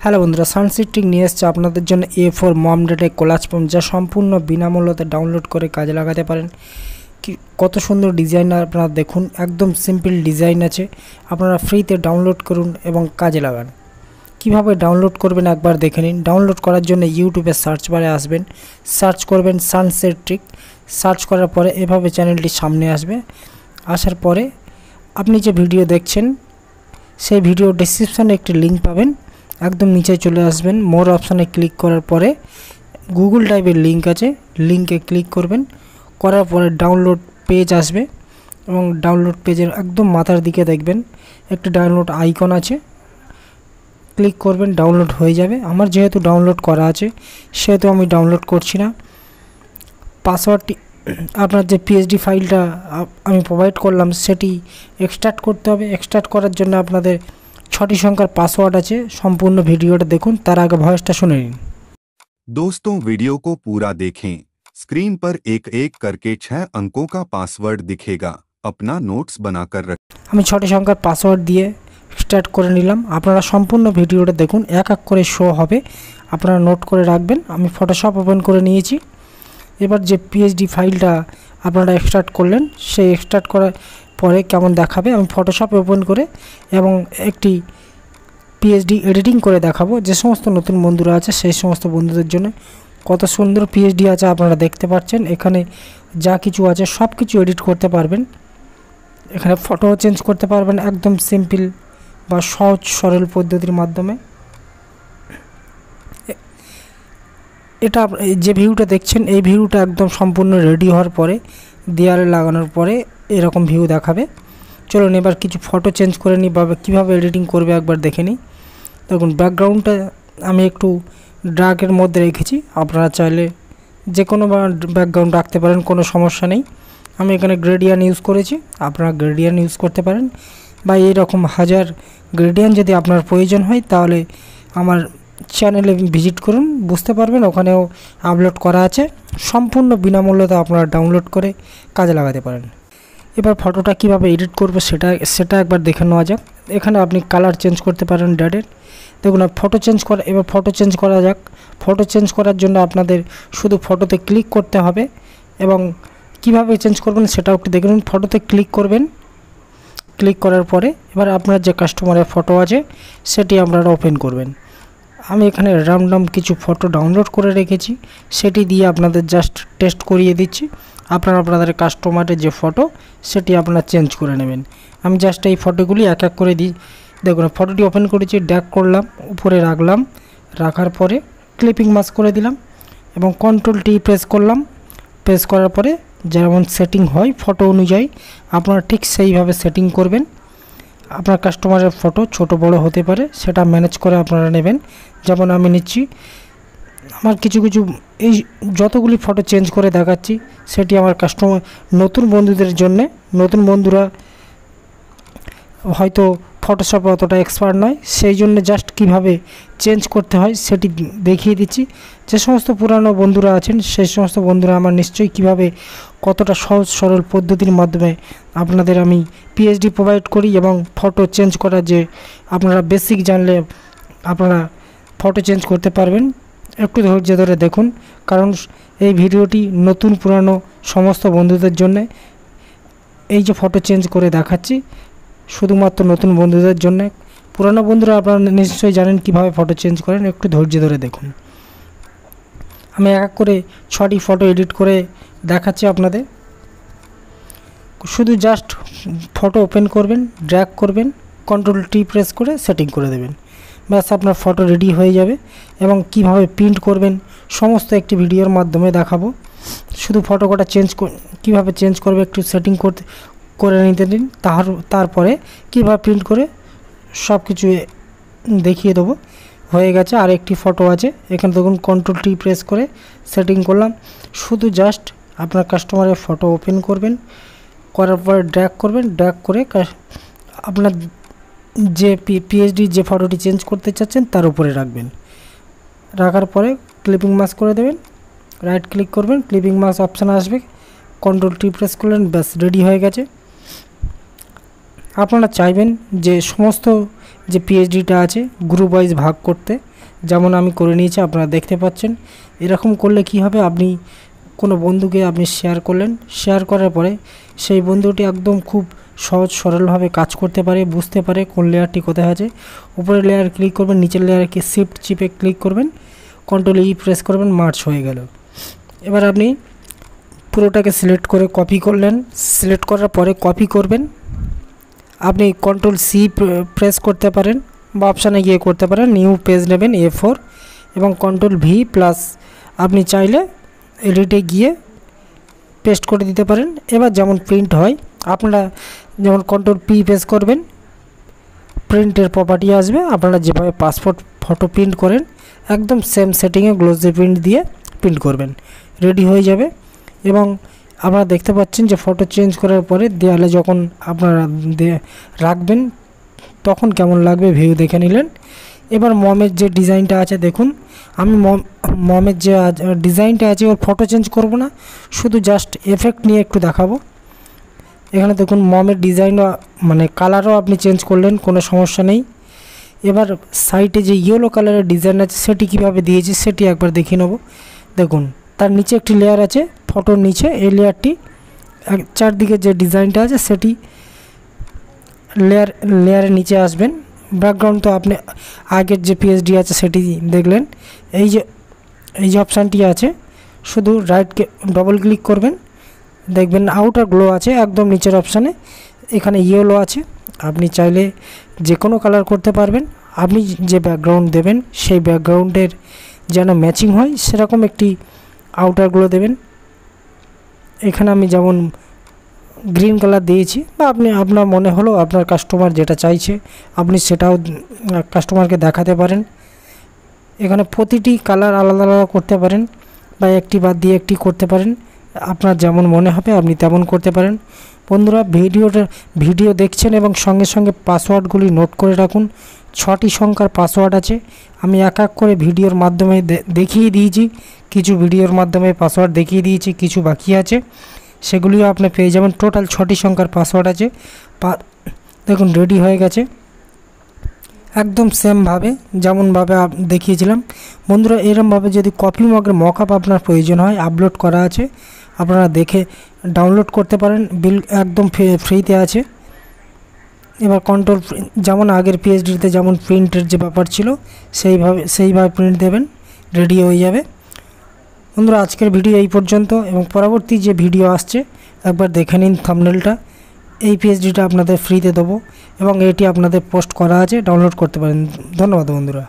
Hello বন্ধুরা, সানসিটিক নিয়ে এসেছে আপনাদের জন্য A4 মম ডেটা কোলাজ ফর্ম, যা সম্পূর্ণ বিনামূল্যতে ডাউনলোড করে কাজে লাগাতে পারেন। কি কত সুন্দর ডিজাইন আপনারা দেখুন, একদম সিম্পল ডিজাইন আছে। আপনারা ফ্রিতে ডাউনলোড করুন এবং কাজে লাগান। কিভাবে ডাউনলোড করবেন একবার দেখে নিন। ডাউনলোড করার জন্য ইউটিউবে সার্চ বারে আসবেন, সার্চ করবেন সানসিটিক। সার্চ করার পরে এভাবে চ্যানেলটি সামনে আসবে। আসার পরে আপনি যে ভিডিও দেখছেন সেই ভিডিও ডেসক্রিপশনে একটি লিঙ্ক পাবেন, একদম নিচে চলে আসবেন। মোর অপশানে ক্লিক করার পরে গুগল ড্রাইভের লিঙ্ক আছে, লিঙ্কে ক্লিক করবেন। করার পরে ডাউনলোড পেজ আসবে এবং ডাউনলোড পেজের একদম মাথার দিকে দেখবেন একটি ডাউনলোড আইকন আছে, ক্লিক করবেন, ডাউনলোড হয়ে যাবে। আমার যেহেতু ডাউনলোড করা আছে সেহেতু আমি ডাউনলোড করছি না। পাসওয়ার্ডটি আপনার যে পিএইচডি ফাইলটা আমি প্রোভাইড করলাম সেটি এক্সট্রাক্ট করতে হবে। এক্সট্রাক্ট করার জন্য আপনাদের 6টি সংখ্যার পাসওয়ার্ড আছে। সম্পূর্ণ ভিডিওটা দেখুন, তার আগে ভয়েসটা শুনে নিন। दोस्तों वीडियो को पूरा देखें। स्क्रीन पर एक एक करके 6 अंकों का पासवर्ड दिखेगा। अपना नोट्स बनाकर रखें। আমি 6টি সংখ্যার পাসওয়ার্ড দিয়ে এক্সট্রাক্ট করে নিলাম। আপনারা সম্পূর্ণ ভিডিওটা দেখুন, এক এক করে শো হবে, আপনারা নোট করে রাখবেন। আমি ফটোশপ ওপেন করে নিয়েছি। এবার যে পিএইচডি ফাইলটা আপনারা এক্সট্রাক্ট করলেন সেই এক্সট্রাক্ট করার পরে কেমন দেখাবে আমি ফটোশপ ওপেন করে এবং একটি পিএইচডি এডিটিং করে দেখাবো। যে সমস্ত নতুন বন্ধুরা আছে সেই সমস্ত বন্ধুদের জন্য কত সুন্দর পিএইচডি আছে আপনারা দেখতে পাচ্ছেন। এখানে যা কিছু আছে সব কিছু এডিট করতে পারবেন। এখানে ফটো চেঞ্জ করতে পারবেন একদম সিম্পল বা সহজ সরল পদ্ধতির মাধ্যমে। এটা যে ভিউটা দেখছেন এই ভিউটা একদম সম্পূর্ণ রেডি হওয়ার পরে দেয়ালে লাগানোর পরে এরকম ভিউ দেখাবে। চলুন এবার কিছু ফটো চেঞ্জ করে নিই বা কীভাবে এডিটিং করবে একবার দেখে নিই। দেখুন ব্যাকগ্রাউন্ডটা আমি একটু ডার্কের মধ্যে রেখেছি, আপনারা চাইলে যে কোনো ব্যাকগ্রাউন্ড রাখতে পারেন, কোনো সমস্যা নেই। আমি এখানে গ্রেডিয়ান ইউজ করেছি, আপনারা গ্রেডিয়ান ইউজ করতে পারেন বা এইরকম হাজার গ্রেডিয়ান যদি আপনার প্রয়োজন হয় তাহলে আমার চ্যানেলে ভিজিট করুন, বুঝতে পারবেন, ওখানেও আপলোড করা আছে। সম্পূর্ণ বিনামূল্যতে আপনারা ডাউনলোড করে কাজে লাগাতে পারেন। এবার ফটোটা কিভাবে এডিট করবো সেটা একবার দেখে নেওয়া যাক। এখানে আপনি কালার চেঞ্জ করতে পারেন ডাইরেক্ট। দেখুন ফটো চেঞ্জ করা, এবার ফটো চেঞ্জ করা যাক। ফটো চেঞ্জ করার জন্য আপনাদের শুধু ফটোতে ক্লিক করতে হবে এবং কিভাবে চেঞ্জ করবেন সেটাও একটু দেখে নিন। ফটোতে ক্লিক করবেন, ক্লিক করার পরে এবার আপনার যে কাস্টমারের ফটো আছে সেটি আপনারা ওপেন করবেন। আমি এখানে র্যান্ডম কিছু ফটো ডাউনলোড করে রেখেছি, সেটি দিয়ে আপনাদের জাস্ট টেস্ট করিয়ে দিচ্ছি। আপনাদের কাস্টমারের যে ফটো সেটি আপনারা চেঞ্জ করে নেবেন। আমি জাস্ট এই ফটোগুলি এক এক করে দিই। দেখুন ফটোটি ওপেন করেছি, ড্র্যাগ করলাম, উপরে রাখলাম, রাখার পরে ক্লিপিং মাস্ক করে দিলাম এবং কন্ট্রোল-T প্রেস করলাম। প্রেস করার পরে যেমন সেটিং হয় ফটো অনুযায়ী আপনারা ঠিক সেইভাবে সেটিং করবেন। আপনার কাস্টমারের ফটো ছোট বড় হতে পারে, সেটা ম্যানেজ করে আপনারা নেবেন। যেমন আমি নিচ্ছি আমার কিছু এই যতগুলি ফটো চেঞ্জ করে দেখাচ্ছি সেটি আমার কাস্টমার নতুন বন্ধুদের জন্যে। নতুন বন্ধুরা হয়তো ফটোশপে অতটা এক্সপার্ট নয়, সেই জন্য জাস্ট কিভাবে চেঞ্জ করতে হয় সেটি দেখিয়ে দিচ্ছি। যে সমস্ত পুরানো বন্ধুরা আছেন সেই সমস্ত বন্ধুরা আমার নিশ্চয়ই কিভাবে কতটা সহজ সরল পদ্ধতির মাধ্যমে আপনাদের আমি পিএইচডি প্রোভাইড করি এবং ফটো চেঞ্জ করার যে আপনারা বেসিক জানলে আপনারা ফটো চেঞ্জ করতে পারবেন। একটু ধৈর্য ধরে দেখুন, কারণ এই ভিডিওটি নতুন পুরানো সমস্ত বন্ধুদের জন্যে। এই যে ফটো চেঞ্জ করে দেখাচ্ছি শুধুমাত্র নতুন বন্ধুদের জন্য। পুরানো বন্ধুরা আপনারা নিশ্চয়ই জানেন কিভাবে ফটো চেঞ্জ করেন, একটু ধৈর্য ধরে দেখুন। আমি এক এক করে 6টি ফটো এডিট করে দেখাচ্ছি আপনাদের। শুধু জাস্ট ফটো ওপেন করবেন, ড্র্যাগ করবেন, কন্ট্রোল-T প্রেস করে সেটিং করে দেবেন, ব্যাস আপনার ফটো রেডি হয়ে যাবে। এবং কিভাবে প্রিন্ট করবেন সমস্ত একটি ভিডিওর মাধ্যমে দেখাবো। শুধু ফটো কটা কীভাবে চেঞ্জ করবে একটু সেটিং করে নিতে দিন, তারপরে কীভাবে প্রিন্ট করে সব কিছু দেখিয়ে দেবো। হয়ে গেছে। আর একটি ফটো আছে, এখানে দেখুন কন্ট্রোল-T প্রেস করে সেটিং করলাম। শুধু জাস্ট আপনার কাস্টমারের ফটো ওপেন করবেন, করার পরে ড্র্যাগ করবেন, ড্র্যাগ করে আপনার যে পিএইচডি যে ফটোটি চেঞ্জ করতে চাচ্ছেন তার উপরে রাখবেন। রাখার পরে ক্লিপিং মাস্ক করে দেবেন, রাইট ক্লিক করবেন, ক্লিপিং মাস্ক অপশান আসবে, কন্ট্রোল-T প্রেস করলেন, ব্যাস রেডি হয়ে গেছে। আপনারা চাইবেন যে সমস্ত যে পিএইচডিটা আছে গ্রুপ ওয়াইজ ভাগ করতে, যেমন আমি করে নিয়েছি, আপনারা দেখতে পাচ্ছেন। এরকম করলে কি হবে, আপনি কোনো বন্ধুকে আপনি শেয়ার করলেন, শেয়ার করার পরে সেই বন্ধুটি একদম খুব সহজ সরলভাবে কাজ করতে পারে, বুঝতে পারে কোন লেয়ারটি কোথায় আছে। উপরের লেয়ার ক্লিক করবেন, নিচের লেয়ারকে শিফট চিপে ক্লিক করবেন, কন্ট্রোল ই প্রেস করবেন, মার্জ হয়ে গেল। এবার আপনি পুরোটাকে সিলেক্ট করে কপি করলেন, সিলেক্ট করার পরে কপি করবেন। আপনি কন্ট্রোল সি প্রেস করতে পারেন বা অপশানে গিয়ে করতে পারেন, নিউ পেজ নেবেন A4 এবং কন্ট্রোল ভি প্লাস আপনি চাইলে এডিটে গিয়ে পেস্ট করে দিতে পারেন। এবার যেমন প্রিন্ট হয়, আপনারা যেমন কন্ট্রোল পি প্রেস করবেন, প্রিন্টের প্রপার্টি আসবে। আপনারা যেভাবে পাসপোর্ট ফটো প্রিন্ট করেন একদম সেম সেটিংয়ে গ্লোসি প্রিন্ট দিয়ে প্রিন্ট করবেন, রেডি হয়ে যাবে। এবং আপনারা দেখতে পাচ্ছেন যে ফটো চেঞ্জ করার পরে দেয়ালে যখন আপনারা রাখবেন তখন কেমন লাগবে ভিউ দেখে নিলেন। এবার মমের যে ডিজাইনটা আছে দেখুন, আমি মমের যে ডিজাইনটা আছে ওর ফটো চেঞ্জ করব না, শুধু জাস্ট এফেক্ট নিয়ে একটু দেখাবো। এখানে দেখুন মমের ডিজাইনও মানে কালারও আপনি চেঞ্জ করলেন, কোনো সমস্যা নেই। এবার সাইডে যে ইয়েলো কালারের ডিজাইন আছে সেটি কীভাবে দিয়েছি সেটি একবার দেখিয়ে নেব। দেখুন তার নিচে একটি লেয়ার আছে, ফটোর নিচে এই চারদিকে যে ডিজাইনটা আছে সেটি লেয়ারের নিচে আসবেন। ব্যাকগ্রাউন্ড তো আপনি আগের যে পিএইচডি আছে সেটি দেখলেন। এই যে অপশানটি আছে, শুধু রাইটকে ডবল ক্লিক করবেন, দেখবেন আউটার গ্লো আছে একদম নিচের অপশানে, এখানে ইয়েলো আছে। আপনি চাইলে যে কোনো কালার করতে পারবেন। আপনি যে ব্যাকগ্রাউন্ড দেবেন সেই ব্যাকগ্রাউন্ডের যেন ম্যাচিং হয় সেরকম একটি আউটার গ্লো দেবেন। এখানে আমি যেমন গ্রিন কালার দিয়েছি, বা আপনার মনে হলো আপনার কাস্টমার যেটা চাইছে আপনি সেটাও কাস্টমারকে দেখাতে পারেন। এখানে প্রতিটি কালার আলাদা আলাদা করতে পারেন বা একটি বাদ দিয়ে একটি করতে পারেন, আপনার যেমন মনে হবে আপনি তেমন করতে পারেন। বন্ধুরা ভিডিও দেখছেন এবং সঙ্গে সঙ্গে পাসওয়ার্ডগুলি নোট করে রাখুন। 6টি সংখ্যার পাসওয়ার্ড আছে, আমি এক এক করে ভিডিওর মাধ্যমে দেখিয়ে দিয়েছি। কিছু ভিডিওর মাধ্যমে পাসওয়ার্ড দেখিয়ে দিয়েছি, কিছু বাকি আছে, সেগুলিও আপনি পেয়ে যাবেন। টোটাল 6টি সংখ্যার পাসওয়ার্ড আছে। দেখুন রেডি হয়ে গেছে একদম সেমভাবে যেমনভাবে দেখিয়েছিলাম। বন্ধুরা এরমভাবে যদি কপি মগের মকআপ আপনার প্রয়োজন হয়, আপলোড করা আছে, আপনারা দেখে ডাউনলোড করতে পারেন, একদম ফ্রিতে আছে। এবার কন্ট্রোল যেমন আগের পিএইচডিতে যেমন প্রিন্টের যে ব্যাপার ছিল সেইভাবে প্রিন্ট দেবেন, রেডি হয়ে যাবে। বন্ধুরা আজকের ভিডিও এই পর্যন্ত, এবং পরবর্তী যে ভিডিও আসছে একবার দেখে নিন থাম্বনেলটা। এই পিএইচডিটা আপনাদের ফ্রিতে দেবো এবং এটি আপনাদের পোস্ট করা আছে, ডাউনলোড করতে পারেন। ধন্যবাদ বন্ধুরা।